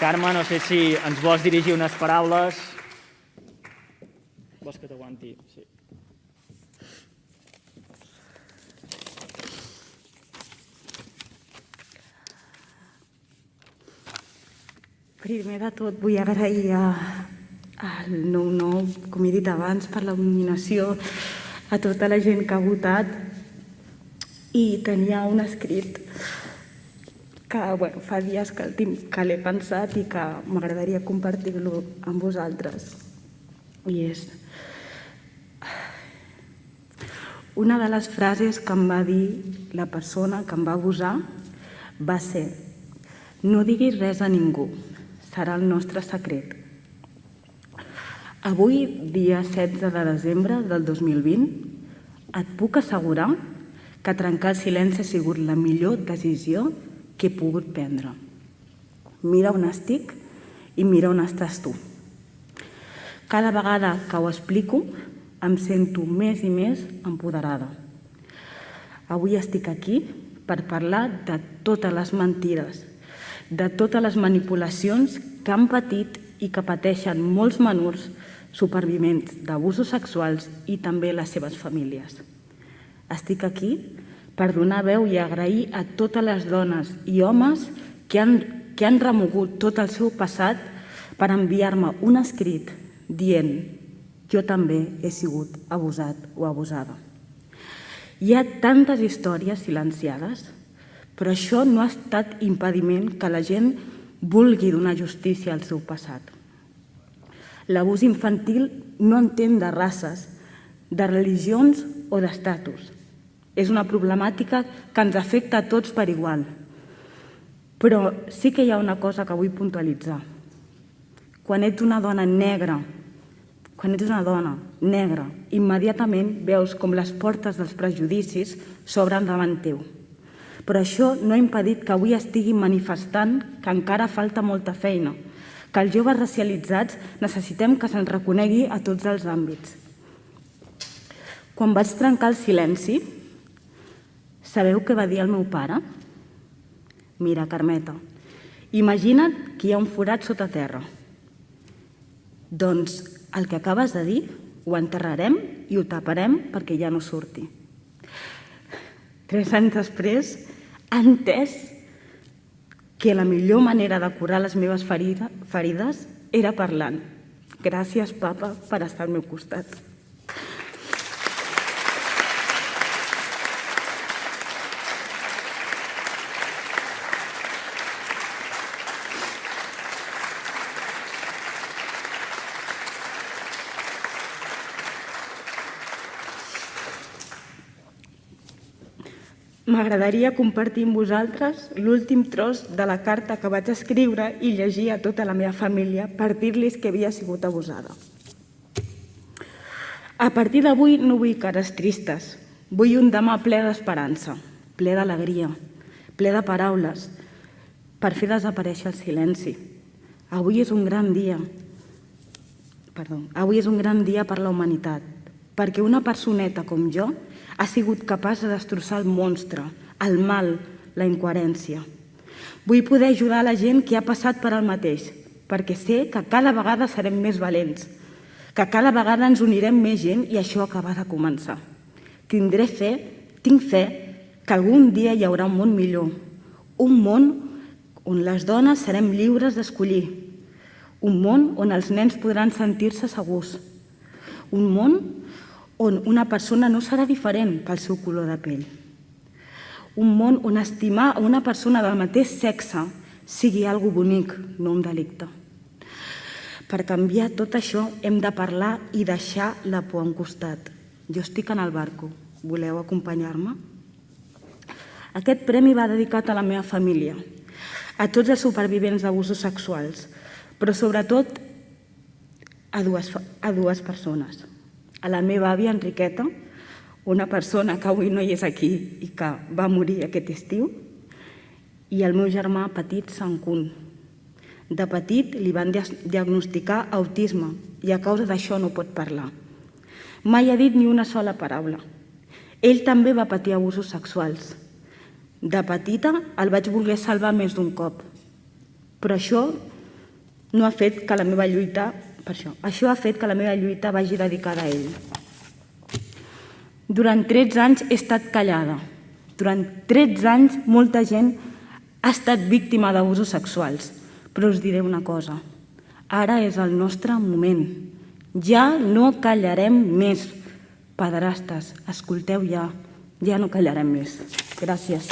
Carme, no sé si ens vols dirigir unes paraules. Vols que t'aguanti? Sí. Primer de tot vull agrair al 9-9, com he dit abans, per la nominació, a tota la gent que ha votat, i tenia un escrit que fa dies que l'he pensat i que m'agradaria compartir-lo amb vosaltres. I és... Una de les frases que em va dir la persona que em va abusar va ser: no diguis res a ningú, serà el nostre secret. Avui, dia 16 de desembre del 2020, et puc assegurar que trencar el silenci ha sigut la millor decisió que he pogut prendre. Mira on estic i mira on estàs tu. Cada vegada que ho explico em sento més i més empoderada. Avui estic aquí per parlar de totes les mentides, de totes les manipulacions que han patit i que pateixen molts menors supervivents d'abusos sexuals i també les seves famílies. Estic aquí per donar veu i agrair a totes les dones i homes que han remogut tot el seu passat per enviar-me un escrit dient: jo també he sigut abusat o abusada. Hi ha tantes històries silenciades, però això no ha estat impediment que la gent vulgui donar justícia al seu passat. L'abús infantil no entén de races, de religions o d'estatus. És una problemàtica que ens afecta a tots per igual. Però sí que hi ha una cosa que vull puntualitzar. Quan ets una dona negra, immediatament veus com les portes dels prejudicis s'obren davant teu. Però això no ha impedit que avui estigui manifestant que encara falta molta feina, que els joves racialitzats necessitem que se'ns reconegui a tots els àmbits. Quan vaig trencar el silenci, sabeu què va dir el meu pare? Mira, Carmeta, imagina't que hi ha un forat sota terra. Doncs el que acabes de dir ho enterrarem i ho taparem perquè ja no surti. 3 anys després, he entès que la millor manera de curar les meves ferides era parlant. Gràcies, papa, per estar al meu costat. M'agradaria compartir amb vosaltres l'últim tros de la carta que vaig escriure i llegir a tota la meva família per dir-los que havia sigut abusada. A partir d'avui no vull cares tristes. Vull un demà ple d'esperança, ple d'alegria, ple de paraules, per fer desaparèixer el silenci. Avui és un gran dia. Avui és un gran dia per la humanitat, perquè una personeta com jo ha sigut capaç de destrossar el monstre, el mal, la incoherència. Vull poder ajudar la gent que ha passat per el mateix, perquè sé que cada vegada serem més valents, que cada vegada ens unirem més gent i això acaba de començar. Tinc fe que algun dia hi haurà un món millor, un món on les dones serem lliures d'escollir, un món on els nens podran sentir-se segurs, un món on una persona no serà diferent pel seu color de pell. Un món on estimar a una persona del mateix sexe sigui algo bonic, no un delicte. Per canviar tot això hem de parlar i deixar la por a un costat. Jo estic en el barco. Voleu acompanyar-me? Aquest premi va dedicat a la meva família, a tots els supervivents d'abusos sexuals, però sobretot a dues persones. A la meva àvia Enriqueta, una persona que avui no hi és aquí i que va morir aquest estiu, i al meu germà petit, Sankun. De petit li van diagnosticar autisme i a causa d'això no pot parlar. Mai ha dit ni una sola paraula. Ell també va patir abusos sexuals. De petita el vaig voler salvar més d'un cop, però això no ha fet que la meva lluita, per això ha fet que la meva lluita vagi dedicada a ell. Durant 13 anys he estat callada. Durant 13 anys molta gent ha estat víctima d'abusos sexuals. Però us diré una cosa, ara és el nostre moment. Ja no callarem més. Pederastes, escolteu ja no callarem més. Gràcies.